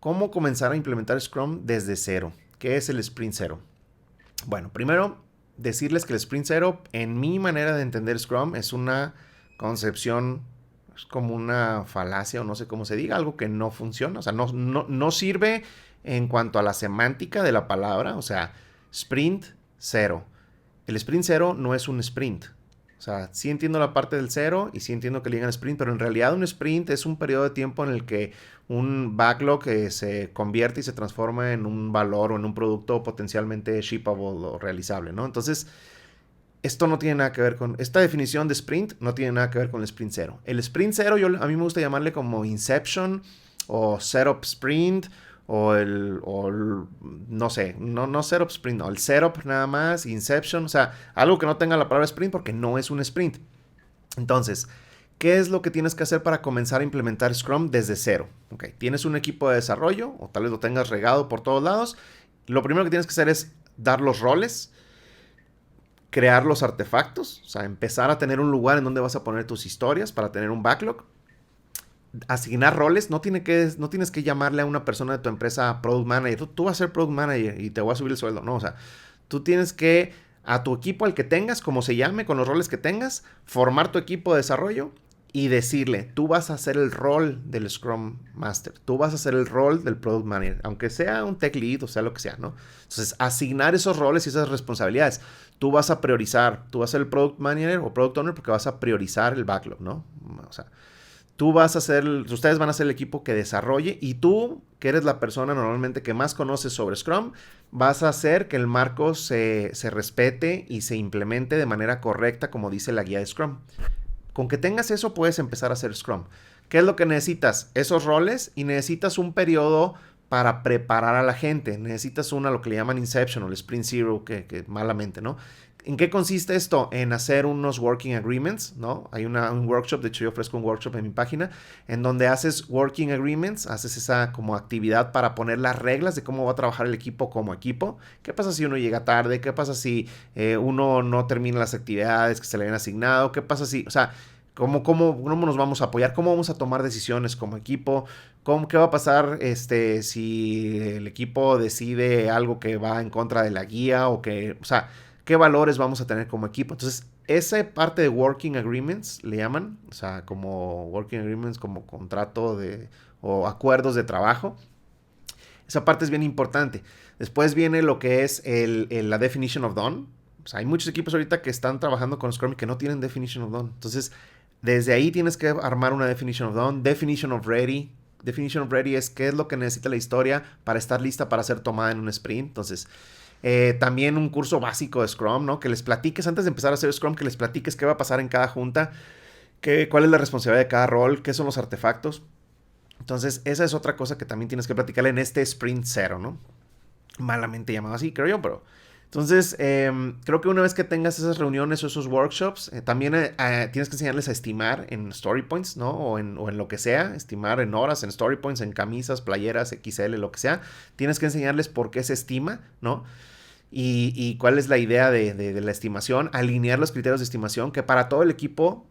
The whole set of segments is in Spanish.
¿Cómo comenzar a implementar Scrum desde cero? ¿Qué es el Sprint Zero? Bueno, primero decirles que el Sprint Zero, en mi manera de entender Scrum, es una concepción, es como una falacia o no sé cómo se diga, algo que no funciona, o sea, no sirve en cuanto a la semántica de la palabra, o sea, Sprint Zero. El Sprint Zero no es un sprint. O sea, sí entiendo la parte del cero y sí entiendo que le digan sprint, pero en realidad un sprint es un periodo de tiempo en el que un backlog se convierte y se transforma en un valor o en un producto potencialmente shippable o realizable, ¿no? Entonces, esto no tiene nada que ver con... Esta definición de sprint no tiene nada que ver con el sprint cero. El sprint cero a mí me gusta llamarle como inception o setup sprint no sé, no setup sprint, no, el setup nada más, inception, o sea, algo que no tenga la palabra sprint porque no es un sprint. Entonces, ¿qué es lo que tienes que hacer para comenzar a implementar Scrum desde cero? Okay, tienes un equipo de desarrollo o tal vez lo tengas regado por todos lados. Lo primero que tienes que hacer es dar los roles, crear los artefactos, o sea, empezar a tener un lugar en donde vas a poner tus historias para tener un backlog. Asignar roles, no tienes que llamarle a una persona de tu empresa product manager, tú vas a ser product manager y te voy a subir el sueldo, no, o sea, tú tienes que a tu equipo, al que tengas, como se llame, con los roles que tengas, formar tu equipo de desarrollo y decirle, tú vas a hacer el rol del Scrum Master, tú vas a hacer el rol del Product Manager, aunque sea un Tech Lead o sea lo que sea, ¿no? Entonces, asignar esos roles y esas responsabilidades. Tú vas a priorizar, tú vas a ser el Product Manager o Product Owner porque vas a priorizar el backlog, ¿no? O sea, ustedes van a ser el equipo que desarrolle y tú, que eres la persona normalmente que más conoces sobre Scrum, vas a hacer que el marco se respete y se implemente de manera correcta como dice la guía de Scrum. Con que tengas eso puedes empezar a hacer Scrum. ¿Qué es lo que necesitas? Esos roles y necesitas un periodo para preparar a la gente. Necesitas lo que le llaman Inception o el Sprint Zero, que malamente, ¿no? ¿En qué consiste esto? En hacer unos working agreements, ¿no? Hay un workshop, de hecho yo ofrezco un workshop en mi página, en donde haces working agreements, haces esa como actividad para poner las reglas de cómo va a trabajar el equipo como equipo. ¿Qué pasa si uno llega tarde? ¿Qué pasa si uno no termina las actividades que se le habían asignado? ¿Qué pasa si, o sea, cómo nos vamos a apoyar? ¿Cómo vamos a tomar decisiones como equipo? ¿Qué va a pasar si el equipo decide algo que va en contra de la guía o o sea, qué valores vamos a tener como equipo? Entonces, esa parte de working agreements le llaman, o sea, como working agreements, como o acuerdos de trabajo. Esa parte es bien importante. Después viene lo que es la definition of done. O sea, hay muchos equipos ahorita que están trabajando con Scrum y que no tienen definition of done. Entonces, desde ahí tienes que armar una definition of done, definition of ready. Definition of ready es qué es lo que necesita la historia para estar lista para ser tomada en un sprint. Entonces, también un curso básico de Scrum, ¿no? Que les platiques antes de empezar a hacer Scrum, que les platiques qué va a pasar en cada junta, cuál es la responsabilidad de cada rol, qué son los artefactos. Entonces, esa es otra cosa que también tienes que platicar en este Sprint Zero, ¿no? Malamente llamado así, creo yo, pero... Entonces, creo que una vez que tengas esas reuniones o esos workshops, también tienes que enseñarles a estimar en story points, ¿no? O en lo que sea, estimar en horas, en story points, en camisas, playeras, XL, lo que sea. Tienes que enseñarles por qué se estima, ¿no? Y cuál es la idea de la estimación, alinear los criterios de estimación, que para todo el equipo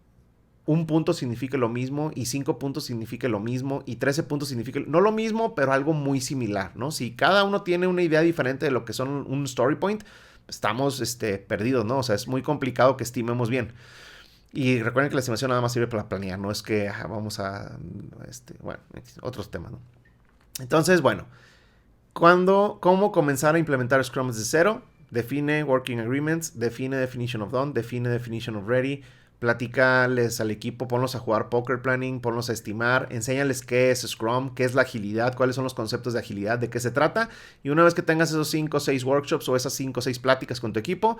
un punto significa lo mismo y 5 puntos significa lo mismo y 13 puntos significa no lo mismo, pero algo muy similar, ¿no? Si cada uno tiene una idea diferente de lo que son un story point, estamos perdidos, ¿no? O sea, es muy complicado que estimemos bien. Y recuerden que la estimación nada más sirve para planear, no es que vamos a, bueno, otros temas, ¿no? Entonces, bueno, ¿cómo comenzar a implementar Scrum desde cero? Define Working Agreements, define Definition of Done, define Definition of Ready, platícales al equipo, ponlos a jugar Poker Planning, ponlos a estimar, enséñales qué es Scrum, qué es la agilidad, cuáles son los conceptos de agilidad, de qué se trata. Y una vez que tengas esos 5 o 6 workshops o esas 5 o 6 pláticas con tu equipo,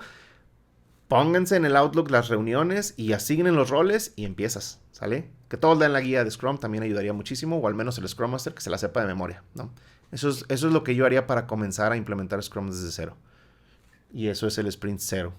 pónganse en el Outlook las reuniones y asignen los roles y empiezas, ¿sale? Que todos den la guía de Scrum también ayudaría muchísimo, o al menos el Scrum Master que se la sepa de memoria, ¿no? Eso es lo que yo haría para comenzar a implementar Scrum desde cero. Y eso es el Sprint Zero.